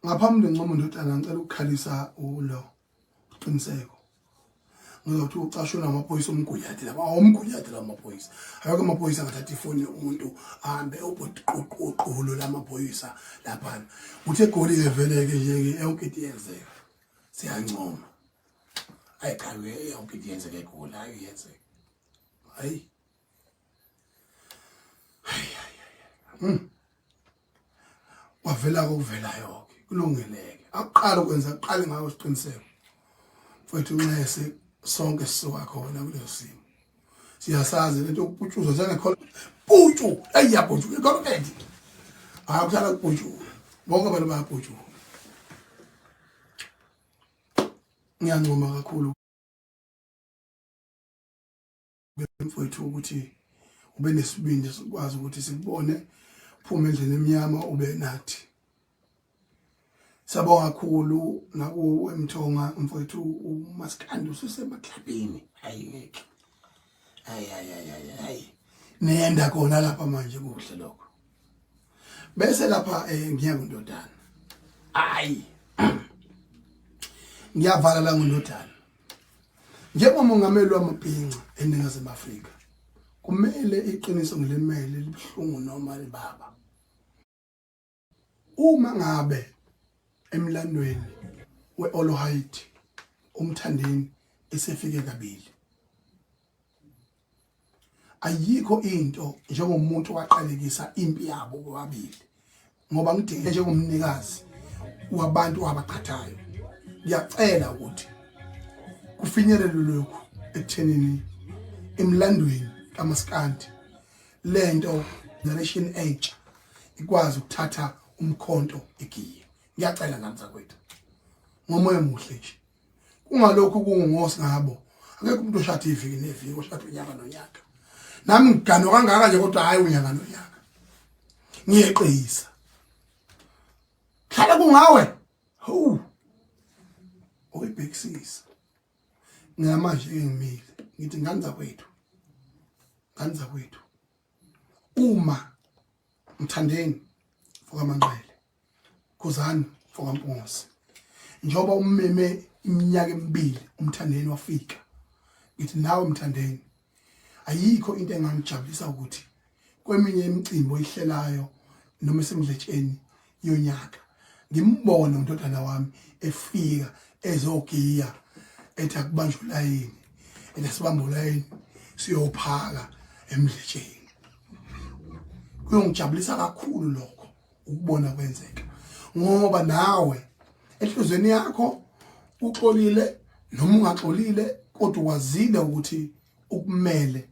ngaphambi nginqoma ndodana ngicela ukukhalisa ulo qiniseko ngizothi ucashwe namaphoyisa omguyati laba omguyati lamaphoyisa ayeke amaphoyisa ngathatha ifoni yomuntu ahambe ubhuqoqolo lamaphoyisa lapha uthe goli eveleke nje yonke into yenzeka siyancoma ayiqhawe yonke into yenzeka egoli ayiyenzeka hayi wavela ukuvela yonke kulungeleke aqala ukwenza aqale ngawo isiqiniseko mfowethu unxese sonke sisoka khona kulesimo siyasazi lento ukuputshuzwa njengekhola putshu ayiyaputhu ikhonkethi akuhlala kuputhu bonke abantu bayaputhu ngiyancoma kakhulu mfowethu ukuthi ube nesibindi sikwazi ukuthi sikubone phuma endlini emnyama ube nathi sabonga kakhulu naku eMthonga mfowethu uMaskandi usesemaklabini ayike hayi nenda khona lapha manje kuhle lokho bese lapha ngiya kundodana hayi ngiyavala la ngundodana njengomongameli wamabhinqa eNingizimu Afrika kumele iqiniso ngilimele libhlungu noma libaba uma ngabe emlandweni weOlohayiti umthandeni esefike kabili ayikho into njengomuntu waqalekisa impi yabo bobabili ngoba ngidinge njengomnikazi wabantu abaqhathayo ngiyacela ukuthi kufinyelele lokhu ekuthenini emlandweni kaMaskandi lento generation age ikwazi ukuthatha umkhonto igiye ngiyacela ngamza kwethu ngomoya omuhle nje kungalokho kungosi ngabo akekho umuntu oshada iviki neviki oshada unyaka nonyaka nami ngigano kangaka nje kodwa hayi unyaka nonyaka ngiyeqisa hlala kungawe oyibhekisisa ngamanje engimile ngithi nganza kwethu uma Mthandeni fokaManqele Khuzani fokaMpunguzi njoba ummeme iminyaka emibili uMthandeni wafika ngithi nawe Mthandeni ayikho into engangijabulisa ukuthi kweminye imicimbi oyihlelayo noma esemdletsheni yonyaka ngimbone untodana wami efika ezogiya ethi akubanjwe ulayini esibamba ulayini siyophaka emdletsheni kuyongijabulisa kakhulu lokho ukubona kwenzeka ngoba nawe ehlizweni yakho uxolile noma ungaxolile kodwa wazile ukuthi ukumele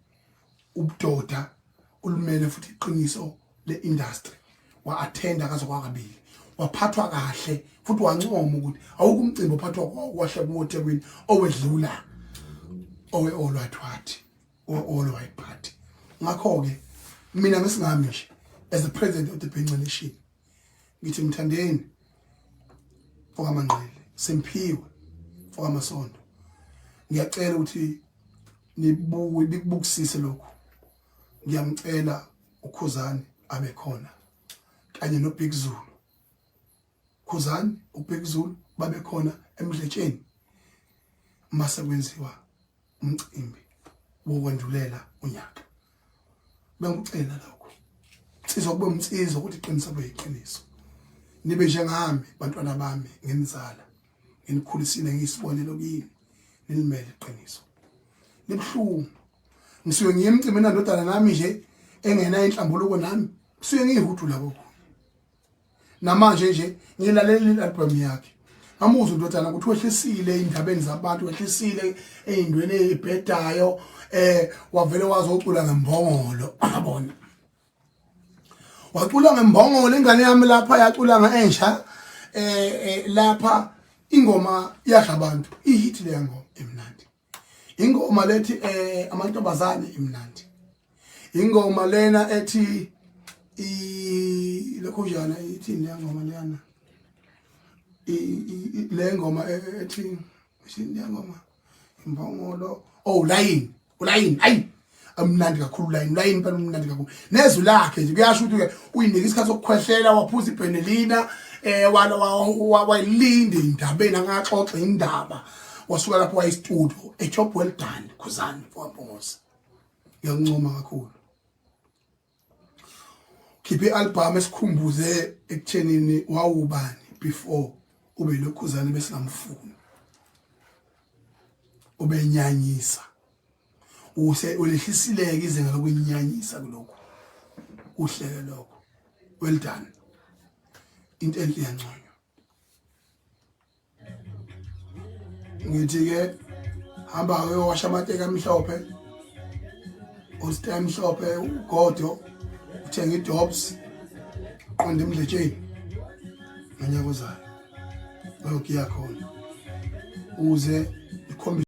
ubudoda ulumele futhi iqiniso leindustry wa-attenda kaze kwakabili waphathwa kahle futhi wancoma ukuthi awukumcimbi ophathwa kwahle kumothekwini owedlula owe-all white party all white party ngakho-ke mina ngesingami nje as the president of the Bhinqa Nation ngithi Mthandeni fokaManqele Simphiwe fokaMasondo ngiyacela ukuthi nikubukisise lokho ngiyamcela uKhuzani abe khona kanye noBig Zulu Khuzani uBig Zulu babe khona emdletsheni mase kwenziwa umcimbi wokwendulela unyaka bengicela lokho sizokube umsizo ukuthi iqiniso beyiqiniso nibe njengami bantwana bami ngenizala nginikhulisile ngisibonelo kini nilimele iqiniso libhlungu ngisuke ngiyemcimbi nandodana nami nje engena inhlambuluko nami suke ngiyihudu labo namanje nje ngilalela album yakhe ngamuzwa indodana ukuthi wehlisile indabeni zabantu wehlisile ezindweni ezibhedayo wavele wazocula ngembongolo abona wacula ngembongolo ingane yami lapha yacula ngaensha lapha ingoma yadla abantu ihit le ngoma emnandi ingoma lethi amantombazane imnandi ingoma lena ethi lokho njana ithini le ngoma lena le ngoma ethi ishini le ngoma imbongolo ulayini ayi amnandi kakhulu line phela umnandi kakhulu nezwi lakhe nje kuyasho ukuthi uyinika isikhathi sokukhwehlela waphuza iBenelina wayilinde indabeni angaxoxa indaba wasuka lapho wayistudio a job well done Khuzani Mpungose ngiyancoma kakhulu khiphe album esikhumbuze ekuthenini wawubani before ube lokhuzani besingamfuni ubenyanyisa ulehlisileke izinga lokunyanyisa kuloko uhleke lokho well done into enhle yanconywa ngithi ke hamba uyowasha amateka amhlophe ustem mhlophe ugodo uthenga idobs qonda emdletsheni ngonyaka ozayo bayogiya khona uze ikhombisa